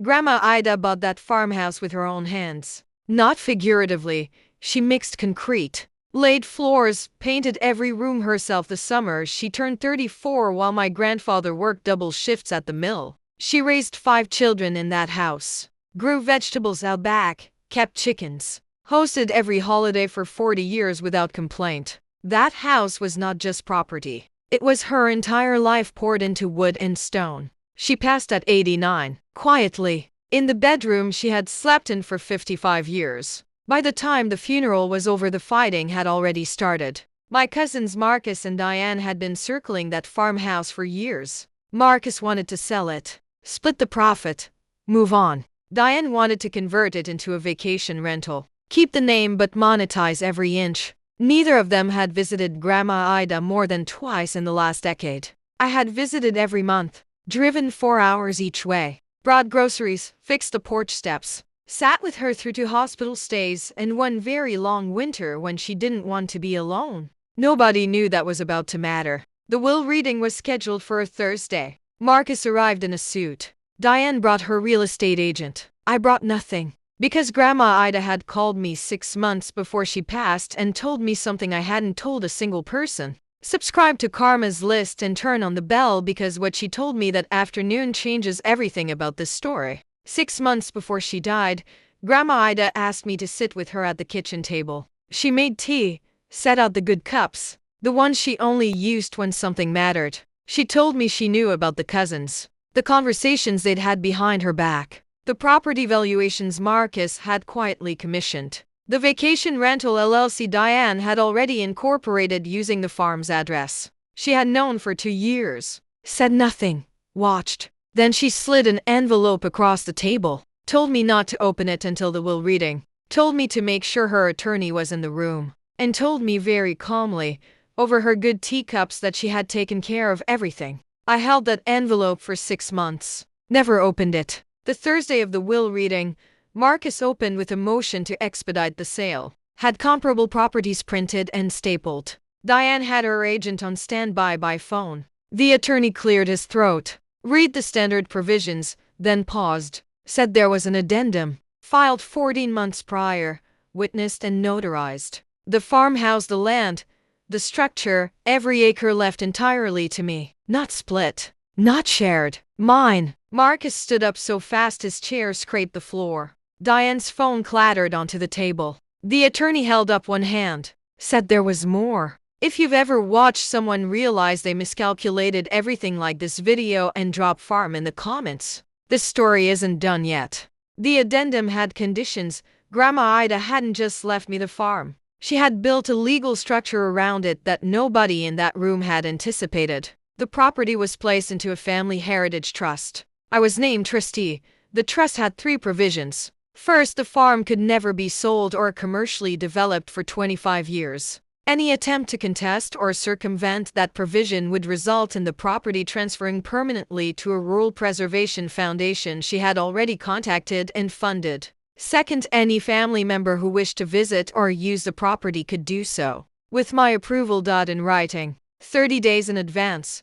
Grandma Ida bought that farmhouse with her own hands. Not figuratively, she mixed concrete, laid floors, painted every room herself. The summer she turned 34 while my grandfather worked double shifts at the mill. She raised 5 children in that house, grew vegetables out back, kept chickens, hosted every holiday for 40 years without complaint. That house was not just property. It was her entire life poured into wood and stone. She passed at 89, quietly, in the bedroom she had slept in for 55 years. By the time the funeral was over, the fighting had already started. My cousins Marcus and Diane had been circling that farmhouse for years. Marcus wanted to sell it, split the profit, move on. Diane wanted to convert it into a vacation rental, keep the name but monetize every inch. Neither of them had visited Grandma Ida more than twice in the last decade. I had visited every month, driven 4 hours each way, brought groceries, fixed the porch steps, sat with her through 2 hospital stays and one very long winter when she didn't want to be alone. Nobody knew that was about to matter. The will reading was scheduled for a Thursday. Marcus arrived in a suit. Diane brought her real estate agent. I brought nothing, because Grandma Ida had called me 6 months before she passed and told me something I hadn't told a single person. Subscribe to Karma's list and turn on the bell, because what she told me that afternoon changes everything about this story. 6 months before she died, Grandma Ida asked me to sit with her at the kitchen table. She made tea, set out the good cups, the ones she only used when something mattered. She told me she knew about the cousins, the conversations they'd had behind her back, the property valuations Marcus had quietly commissioned, the vacation rental LLC Diane had already incorporated using the farm's address. She had known for 2 years, said nothing, watched. Then she slid an envelope across the table, told me not to open it until the will reading, told me to make sure her attorney was in the room, and told me very calmly, over her good teacups, that she had taken care of everything. I held that envelope for 6 months, never opened it. The Thursday of the will reading, Marcus opened with a motion to expedite the sale, had comparable properties printed and stapled. Diane had her agent on standby by phone. The attorney cleared his throat, read the standard provisions, then paused, said there was an addendum, filed 14 months prior, witnessed and notarized. The farmhouse, the land, the structure, every acre left entirely to me, not split, not shared, mine. Marcus stood up so fast his chair scraped the floor. Diane's phone clattered onto the table. The attorney held up one hand, said there was more. If you've ever watched someone realize they miscalculated everything like this video and drop farm in the comments, this story isn't done yet. The addendum had conditions. Grandma Ida hadn't just left me the farm. She had built a legal structure around it that nobody in that room had anticipated. The property was placed into a family heritage trust. I was named trustee. The trust had 3 provisions. First, the farm could never be sold or commercially developed for 25 years. Any attempt to contest or circumvent that provision would result in the property transferring permanently to a rural preservation foundation she had already contacted and funded. Second, any family member who wished to visit or use the property could do so, with my approval in writing, 30 days in advance.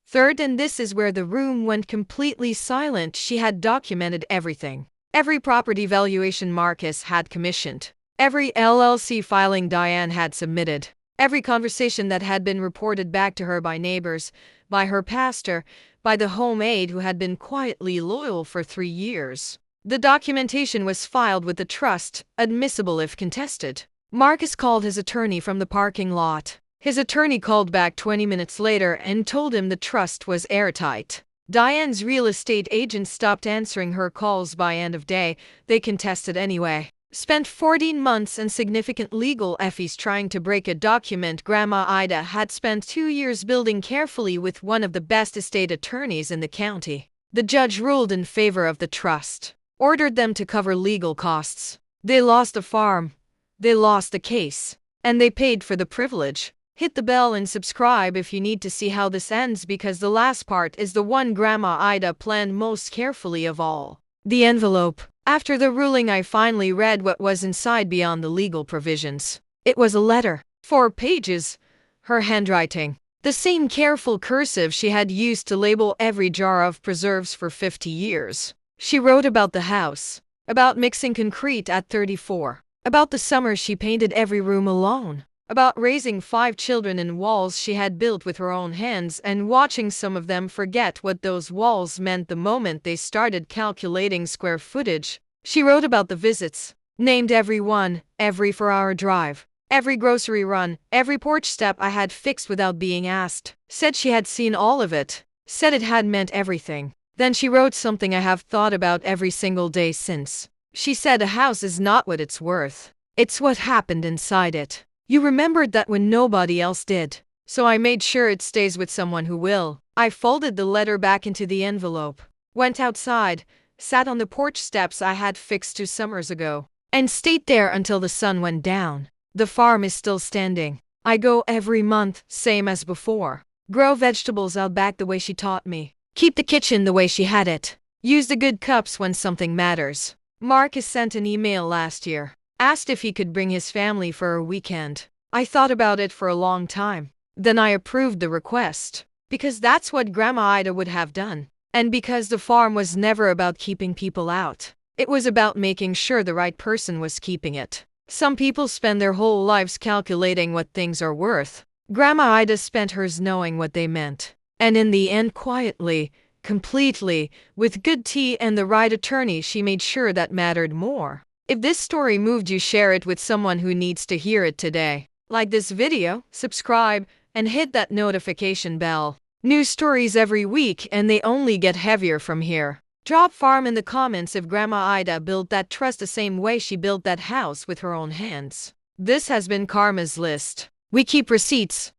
Third, and this is where the room went completely silent, she had documented everything. Every property valuation Marcus had commissioned, every LLC filing Diane had submitted, every conversation that had been reported back to her by neighbors, by her pastor, by the home aide who had been quietly loyal for 3 years. The documentation was filed with the trust, admissible if contested. Marcus called his attorney from the parking lot. His attorney called back 20 minutes later and told him the trust was airtight. Diane's real estate agent stopped answering her calls by end of day. They contested anyway. Spent 14 months and significant legal fees trying to break a document Grandma Ida had spent 2 years building carefully with one of the best estate attorneys in the county. The judge ruled in favor of the trust, ordered them to cover legal costs. They lost the farm, they lost the case, and they paid for the privilege. Hit the bell and subscribe if you need to see how this ends, because the last part is the one Grandma Ida planned most carefully of all. The envelope. After the ruling, I finally read what was inside beyond the legal provisions. It was a letter. 4 pages. Her handwriting. The same careful cursive she had used to label every jar of preserves for 50 years. She wrote about the house, about mixing concrete at 34, about the summer she painted every room alone, about raising 5 children in walls she had built with her own hands and watching some of them forget what those walls meant the moment they started calculating square footage. She wrote about the visits, named every one, every 4-hour drive, every grocery run, every porch step I had fixed without being asked. Said she had seen all of it, said it had meant everything. Then she wrote something I have thought about every single day since. She said a house is not what it's worth. It's what happened inside it. You remembered that when nobody else did. So I made sure it stays with someone who will. I folded the letter back into the envelope, went outside, sat on the porch steps I had fixed 2 summers ago, and stayed there until the sun went down. The farm is still standing. I go every month, same as before. Grow vegetables out back the way she taught me. Keep the kitchen the way she had it. Use the good cups when something matters. Marcus sent an email last year. Asked if he could bring his family for a weekend. I thought about it for a long time. Then I approved the request. Because that's what Grandma Ida would have done. And because the farm was never about keeping people out. It was about making sure the right person was keeping it. Some people spend their whole lives calculating what things are worth. Grandma Ida spent hers knowing what they meant. And in the end, quietly, completely, with good tea and the right attorney, she made sure that mattered more. If this story moved you, share it with someone who needs to hear it today. Like this video, subscribe, and hit that notification bell. New stories every week, and they only get heavier from here. Drop farm in the comments if Grandma Ida built that trust the same way she built that house with her own hands. This has been Karma's List. We keep receipts.